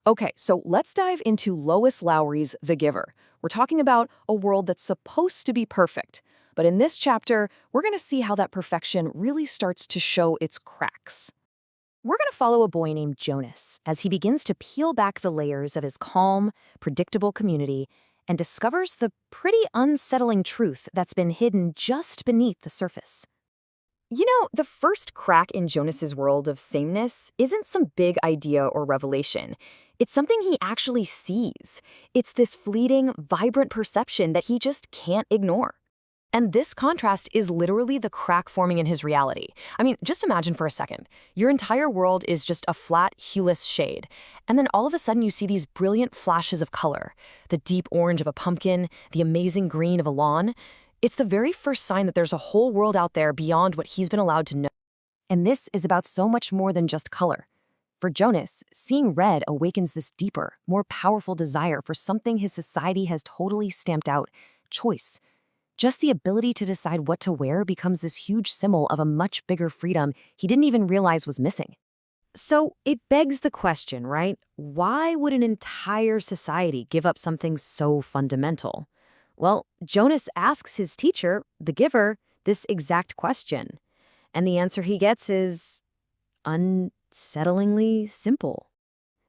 Okay, so let's dive into Lois Lowry's The Giver. We're talking about a world that's supposed to be perfect. But in this chapter, we're going to see how that perfection really starts to show its cracks. We're going to follow a boy named Jonas as he begins to peel back the layers of his calm, predictable community and discovers the pretty unsettling truth that's been hidden just beneath the surface. You know, the first crack in Jonas's world of sameness isn't some big idea or revelation. It's something he actually sees. It's this fleeting, vibrant perception that he just can't ignore. And this contrast is literally the crack forming in his reality. I mean, just imagine for a second. Your entire world is just a flat, hueless shade. And then all of a sudden you see these brilliant flashes of color. The deep orange of a pumpkin, the amazing green of a lawn. It's the very first sign that there's a whole world out there beyond what he's been allowed to know. And this is about so much more than just color. For Jonas, seeing red awakens this deeper, more powerful desire for something his society has totally stamped out: choice. Just the ability to decide what to wear becomes this huge symbol of a much bigger freedom he didn't even realize was missing. So it begs the question, right? Why would an entire society give up something so fundamental? Well, Jonas asks his teacher, the giver, this exact question. And the answer he gets is unsettlingly simple.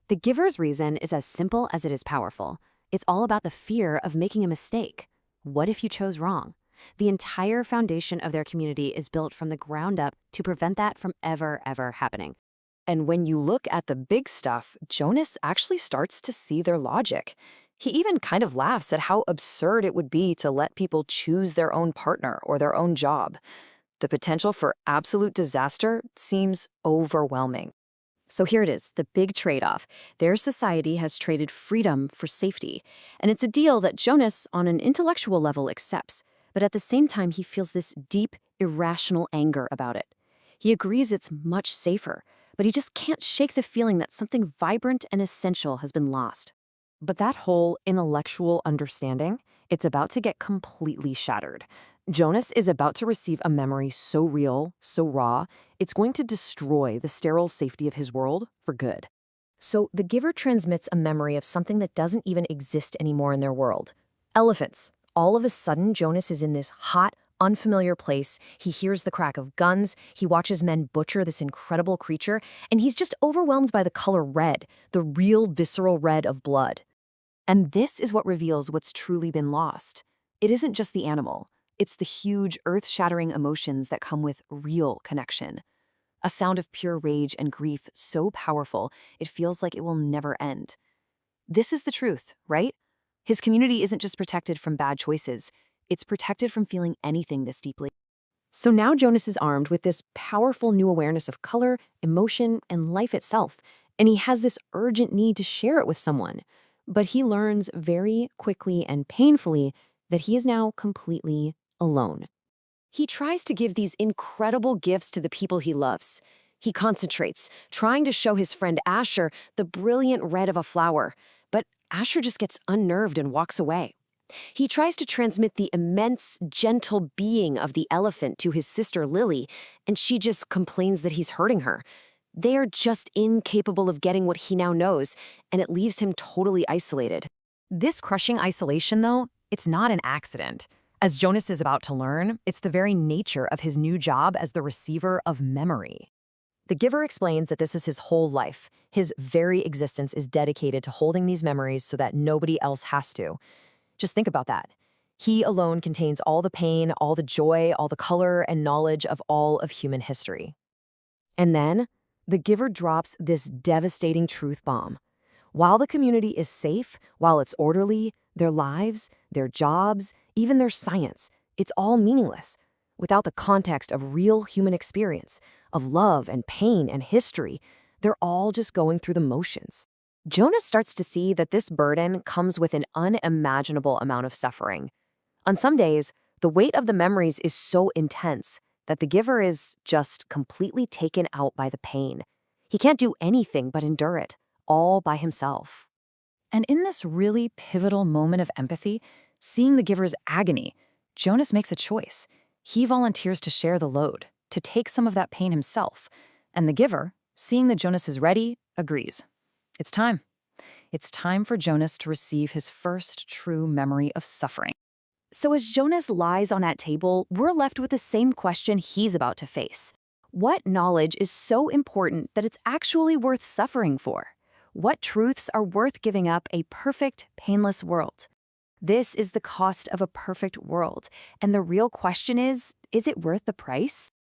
The giver's reason is as simple as it is powerful. It's all about the fear of making a mistake. What if you chose wrong? The entire foundation of their community is built from the ground up to prevent that from ever happening. And when you look at the big stuff, Jonas actually starts to see their logic. He even kind of laughs at how absurd it would be to let people choose their own partner or their own job. The potential for absolute disaster seems overwhelming. So here it is, the big trade-off. Their society has traded freedom for safety, and it's a deal that Jonas, on an intellectual level, accepts. But at the same time, he feels this deep, irrational anger about it. He agrees it's much safer, but he just can't shake the feeling that something vibrant and essential has been lost. But that whole intellectual understanding, it's about to get completely shattered. Jonas is about to receive a memory so real, so raw, it's going to destroy the sterile safety of his world for good. So the giver transmits a memory of something that doesn't even exist anymore in their world. Elephants. All of a sudden, Jonas is in this hot, unfamiliar place. He hears the crack of guns, he watches men butcher this incredible creature, and he's just overwhelmed by the color red, the real visceral red of blood. And this is what reveals what's truly been lost. It isn't just the animal. It's the huge, earth-shattering emotions that come with real connection. A sound of pure rage and grief so powerful, it feels like it will never end. This is the truth, right? His community isn't just protected from bad choices. It's protected from feeling anything this deeply. So now Jonas is armed with this powerful new awareness of color, emotion, and life itself, and he has this urgent need to share it with someone. But he learns very quickly and painfully that he is now completely alone. He tries to give these incredible gifts to the people he loves. He concentrates, trying to show his friend Asher the brilliant red of a flower, but Asher just gets unnerved and walks away. He tries to transmit the immense, gentle being of the elephant to his sister Lily, and she just complains that he's hurting her. They are just incapable of getting what he now knows, and it leaves him totally isolated. This crushing isolation, though, it's not an accident. As Jonas is about to learn, it's the very nature of his new job as the receiver of memory. The giver explains that this is his whole life. His very existence is dedicated to holding these memories so that nobody else has to. Just think about that. He alone contains all the pain, all the joy, all the color and knowledge of all of human history. And then, the giver drops this devastating truth bomb. While the community is safe, while it's orderly, their lives, their jobs, even their science, it's all meaningless. Without the context of real human experience, of love and pain and history, they're all just going through the motions. Jonas starts to see that this burden comes with an unimaginable amount of suffering. On some days, the weight of the memories is so intense that the giver is just completely taken out by the pain. He can't do anything but endure it, all by himself. And in this really pivotal moment of empathy, seeing the giver's agony, Jonas makes a choice. He volunteers to share the load, to take some of that pain himself. And the giver, seeing that Jonas is ready, agrees. It's time. It's time for Jonas to receive his first true memory of suffering. So as Jonas lies on that table, we're left with the same question he's about to face. What knowledge is so important that it's actually worth suffering for? What truths are worth giving up a perfect, painless world? This is the cost of a perfect world, and the real question is it worth the price?